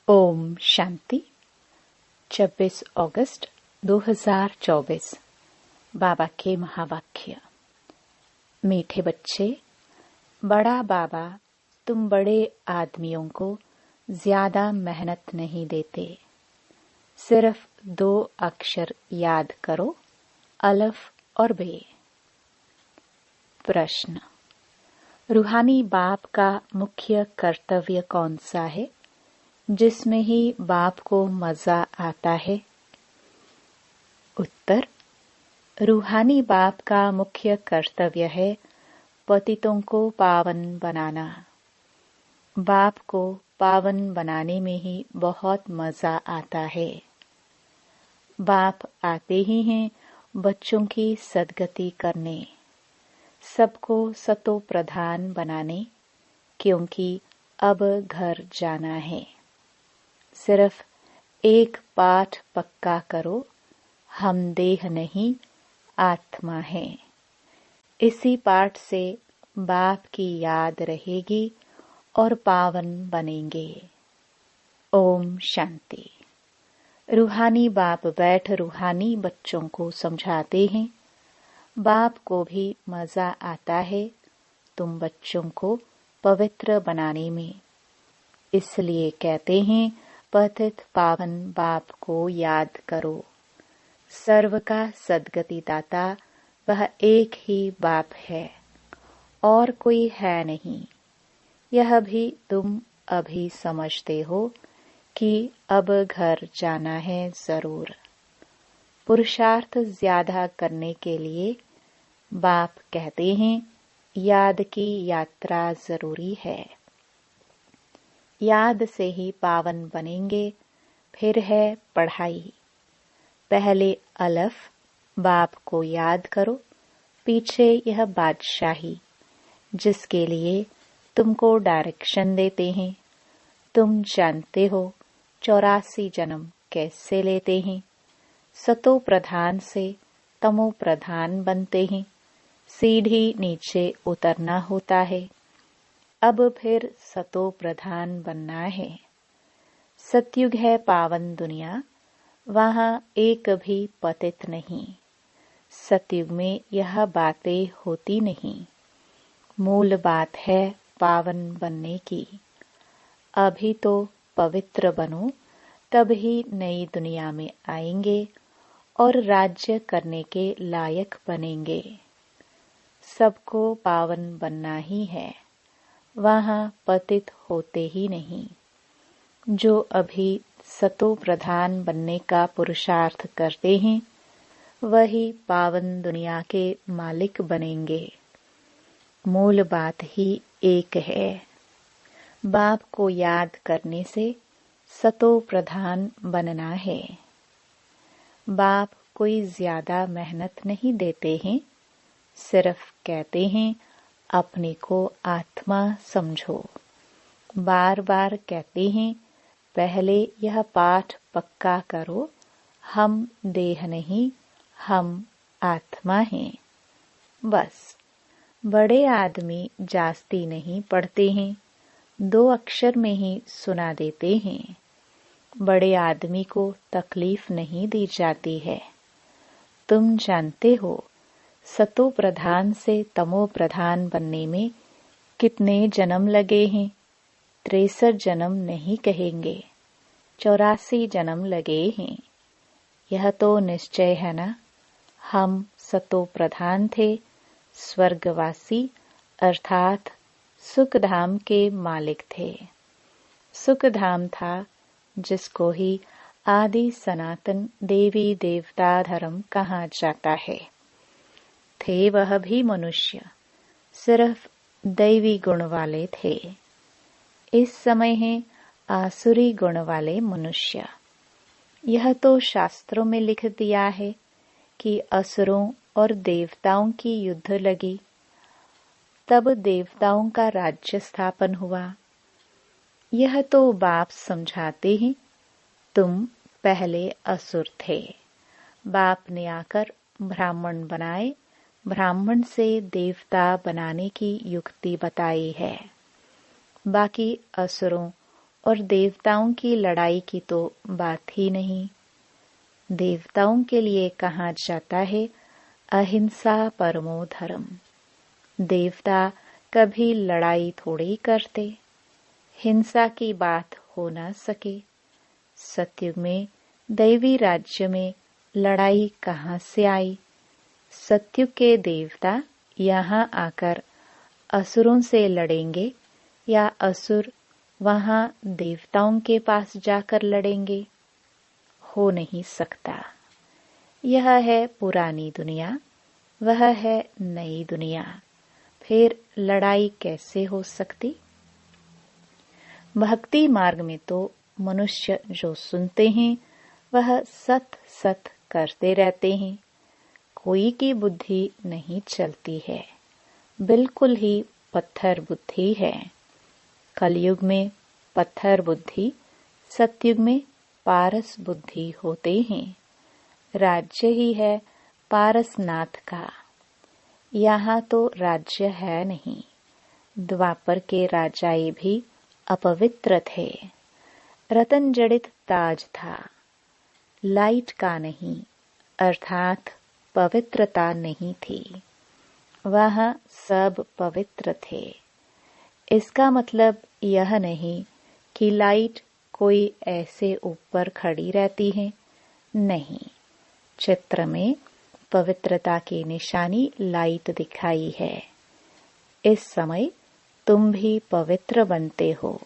ओम शांति। 26 अगस्त 2024। बाबा के महावाक्य। मीठे बच्चे, बड़ा बाबा तुम बड़े आदमियों को ज्यादा मेहनत नहीं देते। सिर्फ 2 अक्षर याद करो, अलिफ और बे। प्रश्न: रूहानी बाप का मुख्य कर्तव्य कौन सा है जिसमें ही बाप को मजा आता है? उत्तर: रूहानी बाप का मुख्य कर्तव्य है पतितों को पावन बनाना। बाप को पावन बनाने में ही बहुत मजा आता है। बाप आते ही हैं बच्चों की सद्गति करने, सबको सतो प्रधान बनाने, क्योंकि अब घर जाना है। सिर्फ एक पाठ पक्का करो, हम देह नहीं आत्मा हैं। इसी पाठ से बाप की याद रहेगी और पावन बनेंगे। ओम शांति। रूहानी बाप बैठ रूहानी बच्चों को समझाते हैं। बाप को भी मजा आता है तुम बच्चों को पवित्र बनाने में। इसलिए कहते हैं पतित पावन बाप को याद करो। सर्व का सद्गति दाता वह एक ही बाप है और कोई है नहीं। यह भी तुम अभी समझते हो कि अब घर जाना है जरूर। पुरुषार्थ ज्यादा करने के लिए बाप कहते हैं याद की यात्रा जरूरी है। याद से ही पावन बनेंगे। फिर है पढ़ाई। पहले अलिफ बाप को याद करो, पीछे यह बादशाही जिसके लिए तुमको डायरेक्शन देते हैं। तुम जानते हो 84 जन्म कैसे लेते हैं। सतो प्रधान से तमो प्रधान बनते हैं। सीढ़ी नीचे उतरना होता है। अब फिर सतो प्रधान बनना है। सतयुग है पावन दुनिया, वहां एक भी पतित नहीं। सतयुग में यह बातें होती नहीं। मूल बात है पावन बनने की। अभी तो पवित्र बनो, तब ही नई दुनिया में आएंगे और राज्य करने के लायक बनेंगे। सबको पावन बनना ही है, वहां पतित होते ही नहीं। जो अभी सतो प्रधान बनने का पुरुषार्थ करते हैं वही पावन दुनिया के मालिक बनेंगे। मूल बात ही एक है। बाप को याद करने से सतो प्रधान बनना है। बाप कोई ज्यादा मेहनत नहीं देते हैं, सिर्फ कहते हैं अपने को आत्मा समझो। बार बार कहते हैं पहले यह पाठ पक्का करो, हम देह नहीं हम आत्मा हैं। बस बड़े आदमी जास्ती नहीं पढ़ते हैं, 2 अक्षर में ही सुना देते हैं। बड़े आदमी को तकलीफ नहीं दी जाती है। तुम जानते हो सतो प्रधान से तमो प्रधान बनने में कितने जन्म लगे हैं। 63 जन्म नहीं कहेंगे, 84 जन्म लगे हैं। यह तो निश्चय है ना। हम सतो प्रधान थे, स्वर्गवासी अर्थात सुखधाम के मालिक थे। सुखधाम था जिसको ही आदि सनातन देवी देवता धर्म कहा जाता है। थे वह भी मनुष्य, सिर्फ दैवी गुण वाले थे। इस समय है आसुरी गुण वाले मनुष्य। यह तो शास्त्रों में लिख दिया है कि असुरों और देवताओं की युद्ध लगी, तब देवताओं का राज्य स्थापन हुआ। यह तो बाप समझाते हैं तुम पहले असुर थे, बाप ने आकर ब्राह्मण बनाए, ब्राह्मण से देवता बनाने की युक्ति बताई है। बाकी असुरों और देवताओं की लड़ाई की तो बात ही नहीं। देवताओं के लिए कहा जाता है अहिंसा परमो धर्म। देवता कभी लड़ाई थोड़ी करते, हिंसा की बात हो न सके। सतयुग में दैवी राज्य में लड़ाई कहाँ से आई? सतयुग के देवता यहाँ आकर असुरों से लड़ेंगे या असुर वहां देवताओं के पास जाकर लड़ेंगे? हो नहीं सकता। यह है पुरानी दुनिया, वह है नई दुनिया। फिर लड़ाई कैसे हो सकती? भक्ति मार्ग में तो मनुष्य जो सुनते हैं वह सत सत करते रहते हैं। कोई की बुद्धि नहीं चलती है, बिल्कुल ही पत्थर बुद्धि है। कलयुग में पत्थर बुद्धि, सतयुग में पारस बुद्धि होते हैं। राज्य ही है पारसनाथ का। यहाँ तो राज्य है नहीं। द्वापर के राजाए भी अपवित्र थे। रतन जड़ित ताज था, लाइट का नहीं, अर्थात पवित्रता नहीं थी। वहाँ सब पवित्र थे। इसका मतलब यह नहीं कि लाइट कोई ऐसे ऊपर खड़ी रहती है, नहीं। चित्र में पवित्रता की निशानी लाइट दिखाई है। इस समय तुम भी पवित्र बनते हो।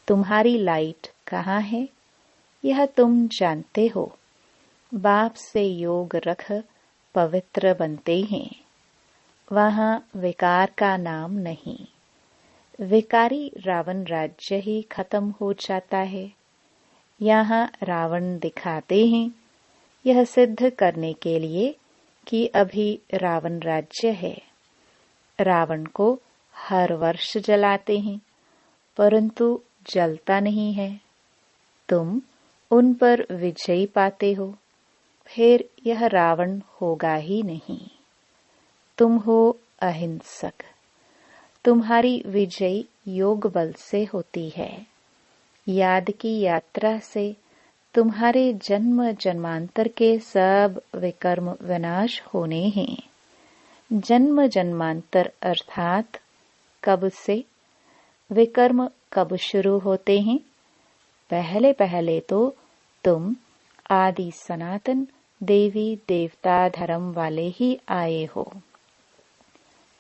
तुम्हारी लाइट कहाँ है, यह तुम जानते हो। बाप से योग रख पवित्र बनते हैं। वहाँ विकार का नाम नहीं। विकारी रावण राज्य ही खत्म हो जाता है। यहाँ रावण दिखाते हैं, यह सिद्ध करने के लिए कि अभी रावण राज्य है। रावण को हर वर्ष जलाते हैं, परंतु जलता नहीं है। तुम उन पर विजय पाते हो, फिर यह रावण होगा ही नहीं। तुम हो अहिंसक। तुम्हारी विजय योग बल से होती है। याद की यात्रा से तुम्हारे जन्म जन्मांतर के सब विकर्म विनाश होने हैं। जन्म जन्मांतर अर्थात कब से? विकर्म कब शुरू होते हैं? पहले पहले तो तुम आदि सनातन देवी देवता धर्म वाले ही आए हो।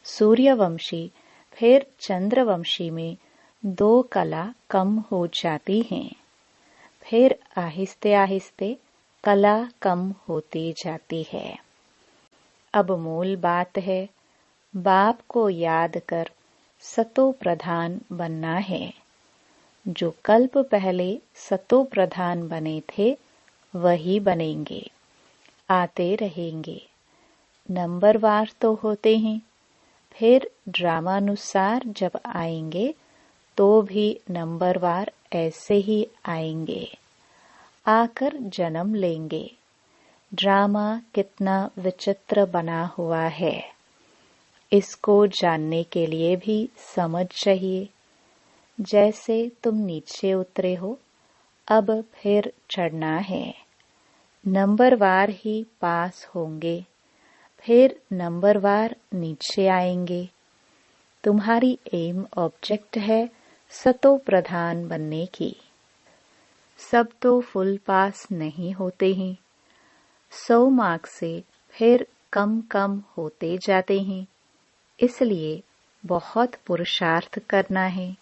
सूर्यवंशी फिर चंद्रवंशी में 2 कला कम हो जाती हैं। फिर आहिस्ते आहिस्ते कला कम होती जाती है। अब मूल बात है, बाप को याद कर सतो प्रधान बनना है। जो कल्प पहले सतो प्रधान बने थे वही बनेंगे, आते रहेंगे। नंबरवार तो होते हैं, फिर ड्रामानुसार जब आएंगे तो भी नंबरवार ऐसे ही आएंगे, आकर जन्म लेंगे। ड्रामा कितना विचित्र बना हुआ है, इसको जानने के लिए भी समझ चाहिए। जैसे तुम नीचे उतरे हो, अब फिर चढ़ना है। नंबरवार ही पास होंगे, फिर नंबरवार नीचे आएंगे। तुम्हारी एम ऑब्जेक्ट है सतो प्रधान बनने की। सब तो फुल पास नहीं होते हैं। 100 मार्क्स से फिर कम कम होते जाते हैं। इसलिए बहुत पुरुषार्थ करना है।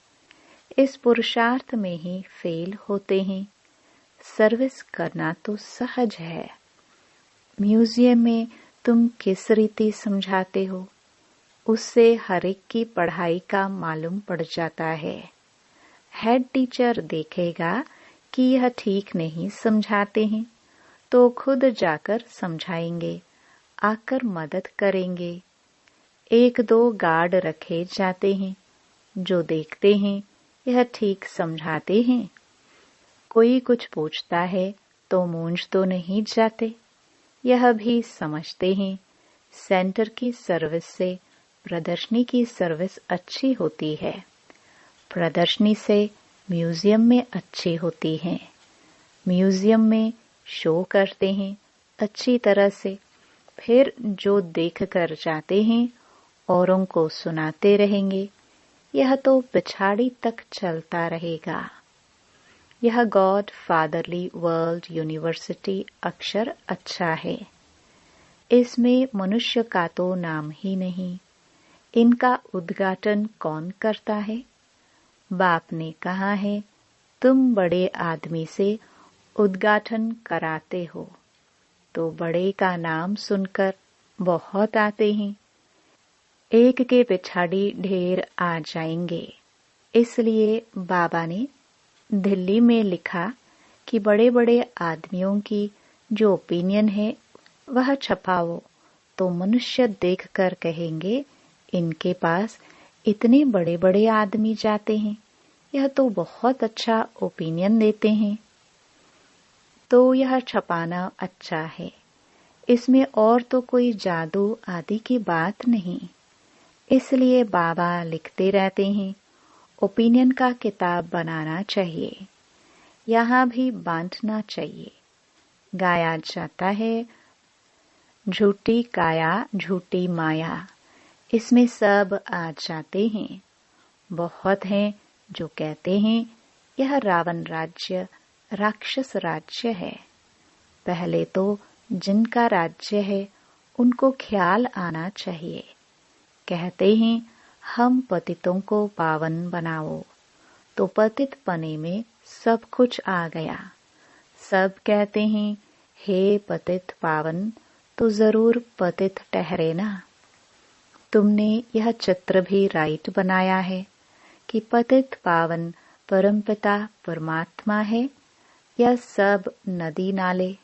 इस पुरुषार्थ में ही फेल होते हैं। सर्विस करना तो सहज है। म्यूजियम में तुम किस रीति समझाते हो, उससे हर एक की पढ़ाई का मालूम पड़ जाता है। हेड टीचर देखेगा कि यह ठीक नहीं समझाते हैं तो खुद जाकर समझाएंगे, आकर मदद करेंगे। 1-2 गार्ड रखे जाते हैं जो देखते हैं यह ठीक समझाते हैं। कोई कुछ पूछता है तो मूंझ तो नहीं जाते, यह भी समझते हैं। सेंटर की सर्विस से प्रदर्शनी की सर्विस अच्छी होती है। प्रदर्शनी से म्यूजियम में अच्छी होती हैं। म्यूजियम में शो करते हैं अच्छी तरह से, फिर जो देख कर जाते हैं औरों को सुनाते रहेंगे। यह तो पिछाड़ी तक चलता रहेगा। यह गॉड फादरली वर्ल्ड यूनिवर्सिटी अक्षर अच्छा है। इसमें मनुष्य का तो नाम ही नहीं। इनका उद्घाटन कौन करता है? बाप ने कहा है, तुम बड़े आदमी से उद्घाटन कराते हो, तो बड़े का नाम सुनकर बहुत आते हैं। एक के पिछाड़ी ढेर आ जाएंगे। इसलिए बाबा ने दिल्ली में लिखा कि बड़े बड़े आदमियों की जो ओपिनियन है वह छपाओ, तो मनुष्य देखकर कहेंगे इनके पास इतने बड़े बड़े आदमी जाते हैं, यह तो बहुत अच्छा ओपिनियन देते हैं। तो यह छपाना अच्छा है। इसमें और तो कोई जादू आदि की बात नहीं। इसलिए बाबा लिखते रहते हैं, ओपिनियन का किताब बनाना चाहिए। यहाँ भी बांटना चाहिए। गाया जाता है, झूठी काया झूठी माया। इसमें सब आ जाते हैं। बहुत हैं जो कहते हैं यह रावण राज्य राक्षस राज्य है। पहले तो जिनका राज्य है उनको ख्याल आना चाहिए। कहते हैं हम पतितों को पावन बनाओ, तो पतित पने में सब कुछ आ गया। सब कहते हैं हे पतित पावन, तो जरूर पतित ठहरे ना। तुमने यह चित्र भी राइट बनाया है कि पतित पावन परमपिता परमात्मा है, यह सब नदी नाले।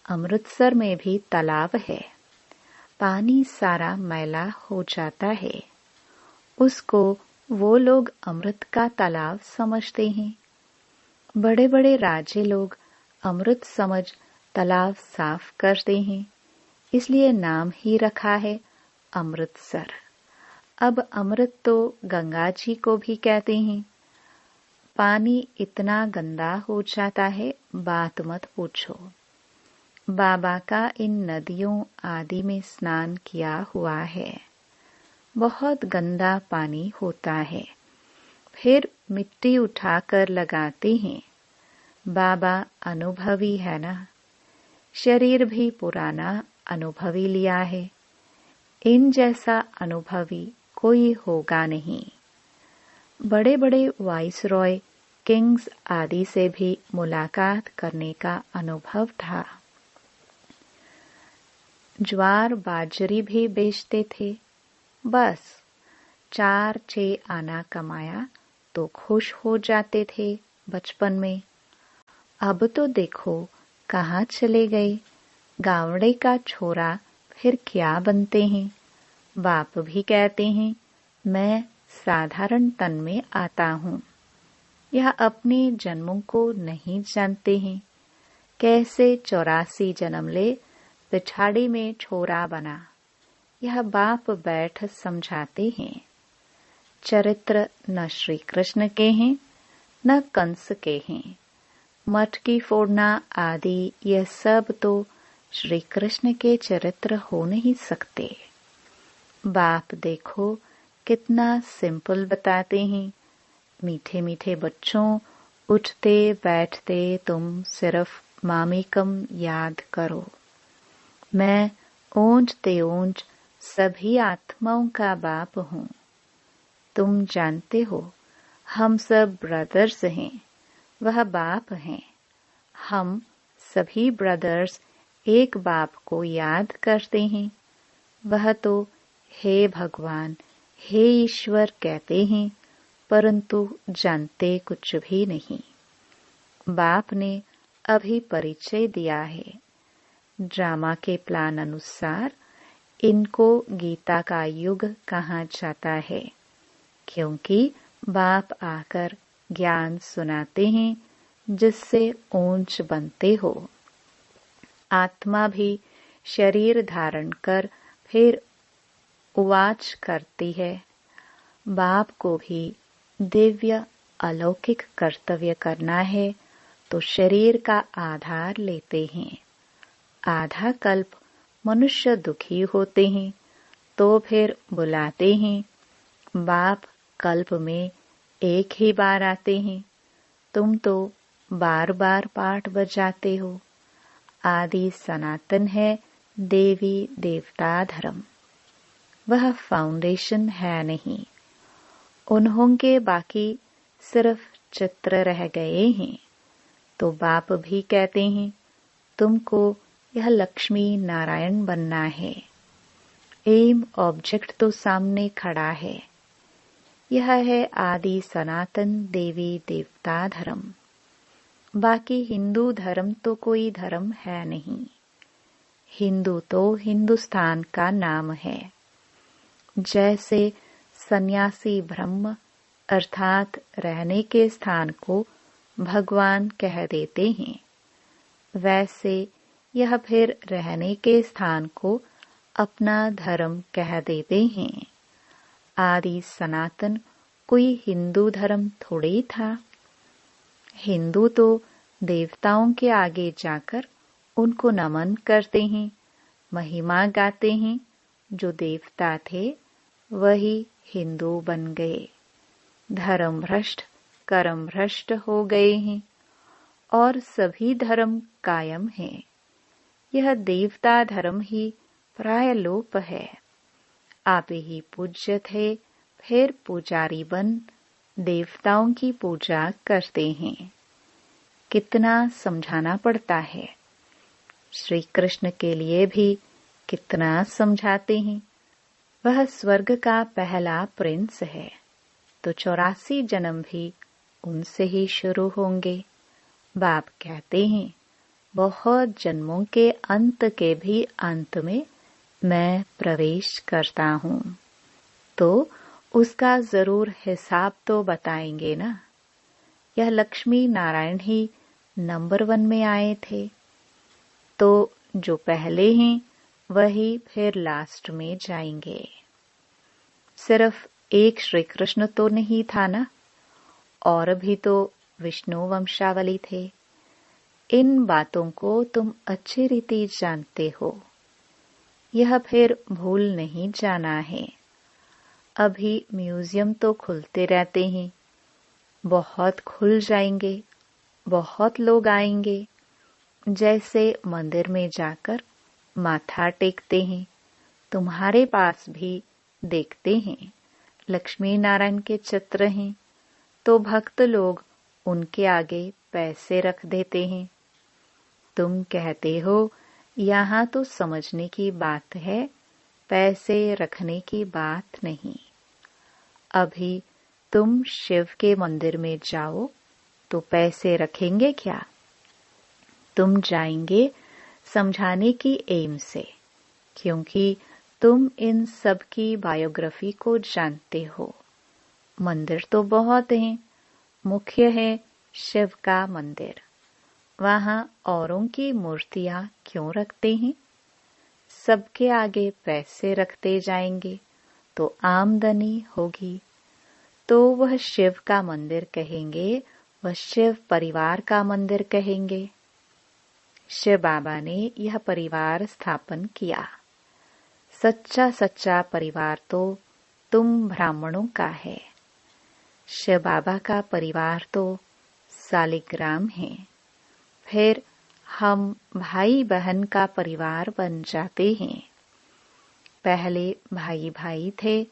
अमृतसर में भी तालाब है, पानी सारा मैला हो जाता है। उसको वो लोग अमृत का तालाब समझते हैं। बड़े बड़े राजे लोग अमृत समझ तालाब साफ करते हैं, इसलिए नाम ही रखा है अमृतसर। अब अमृत तो गंगा जी को भी कहते हैं। पानी इतना गंदा हो जाता है, बात मत पूछो। बाबा का इन नदियों आदि में स्नान किया हुआ है। बहुत गंदा पानी होता है। फिर मिट्टी उठाकर लगाते हैं। बाबा अनुभवी है ना, शरीर भी पुराना अनुभवी लिया है। इन जैसा अनुभवी कोई होगा नहीं। बड़े बड़े वाइसरॉय, किंग्स आदि से भी मुलाकात करने का अनुभव था। ज्वार बाजरी भी बेचते थे। बस 4-6 आना कमाया तो खुश हो जाते थे बचपन में। अब तो देखो कहाँ चले गए। गावड़े का छोरा फिर क्या बनते हैं। बाप भी कहते हैं मैं साधारण तन में आता हूँ। यह अपने जन्मों को नहीं जानते हैं। कैसे 84 जन्म ले पिछाड़ी में छोरा बना, यह बाप बैठ समझाते हैं। चरित्र न श्री कृष्ण के हैं न कंस के हैं। मटकी फोड़ना आदि यह सब तो श्री कृष्ण के चरित्र हो नहीं सकते। बाप देखो कितना सिंपल बताते हैं। मीठे मीठे बच्चों, उठते बैठते तुम सिर्फ मामेकम याद करो। मैं ऊंचते ऊंच सभी आत्माओं का बाप हूँ। तुम जानते हो हम सब ब्रदर्स हैं, वह बाप हैं। हम सभी ब्रदर्स एक बाप को याद करते हैं। वह तो हे भगवान, हे ईश्वर कहते हैं, परंतु जानते कुछ भी नहीं। बाप ने अभी परिचय दिया है। ड्रामा के प्लान अनुसार इनको गीता का युग कहा जाता है, क्योंकि बाप आकर ज्ञान सुनाते हैं जिससे ऊंच बनते हो। आत्मा भी शरीर धारण कर फिर उवाच करती है। बाप को भी दिव्य अलौकिक कर्तव्य करना है तो शरीर का आधार लेते हैं। आधा कल्प मनुष्य दुखी होते हैं तो फिर बुलाते हैं, बाप कल्प में एक ही बार आते हैं, तुम तो बार बार पाठ बजाते हो। आदि सनातन है देवी देवता धर्म, वह फाउंडेशन है नहीं। उन्होंने बाकी सिर्फ चित्र रह गए हैं। तो बाप भी कहते हैं तुमको यह लक्ष्मी नारायण बनना है। एम ऑब्जेक्ट तो सामने खड़ा है। यह है आदि सनातन देवी देवता धर्म। बाकी हिंदू धर्म तो कोई धर्म है नहीं। हिंदू तो हिंदुस्तान का नाम है। जैसे सन्यासी ब्रह्म अर्थात रहने के स्थान को भगवान कह देते हैं, वैसे यह फिर रहने के स्थान को अपना धर्म कह देते हैं। आदि सनातन कोई हिंदू धर्म थोड़ी था। हिंदू तो देवताओं के आगे जाकर उनको नमन करते हैं, महिमा गाते हैं। जो देवता थे वही हिंदू बन गए। धर्म भ्रष्ट कर्म भ्रष्ट हो गए हैं और सभी धर्म कायम हैं। यह देवता धर्म ही प्राय लोप है। आप ही पूज्य थे, फिर पुजारी बन देवताओं की पूजा करते हैं। कितना समझाना पड़ता है। श्री कृष्ण के लिए भी कितना समझाते हैं। वह स्वर्ग का पहला प्रिंस है, तो 84 जन्म भी उनसे ही शुरू होंगे। बाप कहते हैं बहुत जन्मों के अंत के भी अंत में मैं प्रवेश करता हूँ, तो उसका जरूर हिसाब तो बताएंगे ना। यह लक्ष्मी नारायण ही नंबर 1 में आए थे, तो जो पहले हैं वही फिर लास्ट में जाएंगे। सिर्फ एक श्री कृष्ण तो नहीं था ना, और भी तो विष्णु वंशावली थे। इन बातों को तुम अच्छी रीति जानते हो। यह फिर भूल नहीं जाना है। अभी म्यूजियम तो खुलते रहते हैं, बहुत खुल जाएंगे, बहुत लोग आएंगे। जैसे मंदिर में जाकर माथा टेकते हैं, तुम्हारे पास भी देखते हैं लक्ष्मी नारायण के चित्र हैं, तो भक्त लोग उनके आगे पैसे रख देते हैं। तुम कहते हो यहाँ तो समझने की बात है, पैसे रखने की बात नहीं। अभी तुम शिव के मंदिर में जाओ तो पैसे रखेंगे क्या? तुम जाएंगे समझाने की एम से, क्योंकि तुम इन सब की बायोग्राफी को जानते हो। मंदिर तो बहुत हैं, मुख्य है शिव का मंदिर। वहां औरों की मूर्तियां क्यों रखते हैं? सबके आगे पैसे रखते जाएंगे तो आमदनी होगी, तो वह शिव का मंदिर कहेंगे, वह शिव परिवार का मंदिर कहेंगे। शिव बाबा ने यह परिवार स्थापन किया। सच्चा सच्चा परिवार तो तुम ब्राह्मणों का है। शिव बाबा का परिवार तो सालिग्राम है। फिर हम भाई बहन का परिवार बन जाते हैं। पहले भाई भाई थे,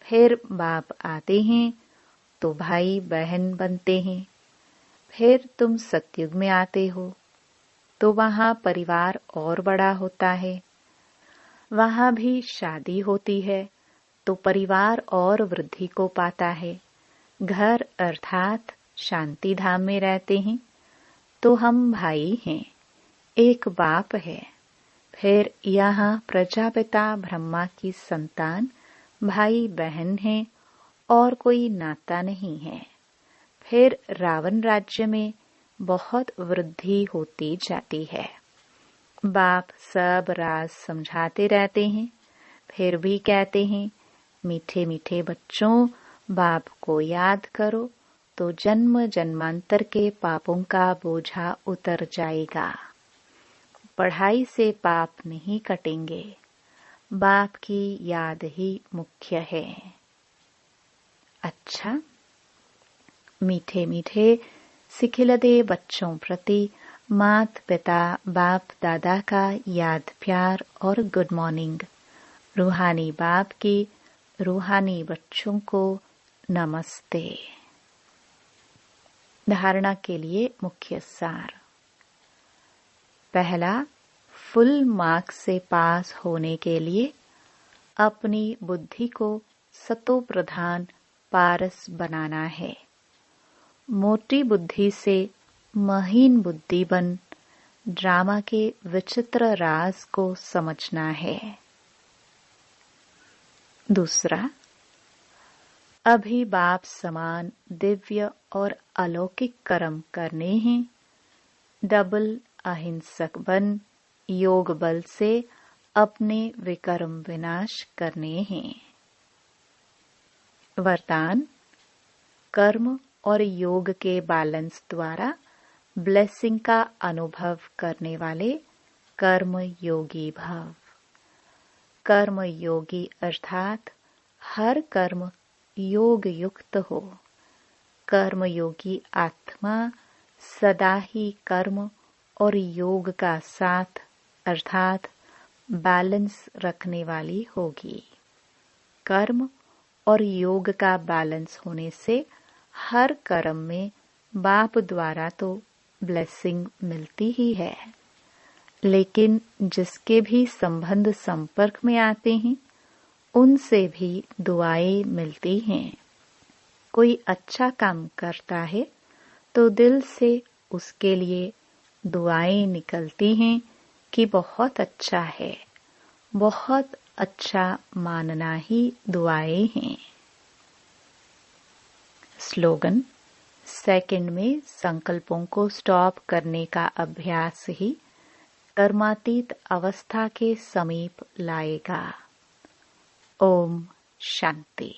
फिर बाप आते हैं तो भाई बहन बनते हैं। फिर तुम सतयुग में आते हो तो वहां परिवार और बड़ा होता है। वहां भी शादी होती है तो परिवार और वृद्धि को पाता है। घर अर्थात शांति धाम में रहते हैं तो हम भाई हैं, एक बाप है। फिर यहाँ प्रजापिता ब्रह्मा की संतान भाई बहन हैं और कोई नाता नहीं है। फिर रावण राज्य में बहुत वृद्धि होती जाती है। बाप सब राज समझाते रहते हैं, फिर भी कहते हैं मीठे मीठे बच्चों, बाप को याद करो तो जन्म जन्मांतर के पापों का बोझा उतर जाएगा। पढ़ाई से पाप नहीं कटेंगे, बाप की याद ही मुख्य है। अच्छा, मीठे मीठे सिखिलदे बच्चों प्रति मात पिता बाप दादा का याद प्यार और गुड मॉर्निंग। रूहानी बाप की रूहानी बच्चों को नमस्ते। धारणा के लिए मुख्य सार। पहला, फुल मार्क्स से पास होने के लिए अपनी बुद्धि को सतो प्रधान पारस बनाना है। मोटी बुद्धि से महीन बुद्धि बन ड्रामा के विचित्र राज को समझना है। दूसरा, अभी बाप समान दिव्य और अलौकिक कर्म करने हैं। डबल अहिंसक बन योग बल से अपने विकर्म विनाश करने हैं। वरदान, कर्म और योग के बैलेंस द्वारा ब्लेसिंग का अनुभव करने वाले कर्म योगी भव। कर्म योगी अर्थात हर कर्म योग युक्त हो। कर्म योगी आत्मा सदा ही कर्म और योग का साथ अर्थात बैलेंस रखने वाली होगी। कर्म और योग का बैलेंस होने से हर कर्म में बाप द्वारा तो ब्लेसिंग मिलती ही है, लेकिन जिसके भी संबंध संपर्क में आते हैं उनसे भी दुआएं मिलती हैं। कोई अच्छा काम करता है तो दिल से उसके लिए दुआएं निकलती हैं कि बहुत अच्छा है, बहुत अच्छा मानना ही दुआएं हैं। स्लोगन, सेकंड में संकल्पों को स्टॉप करने का अभ्यास ही कर्मातीत अवस्था के समीप लाएगा। ओम शांति।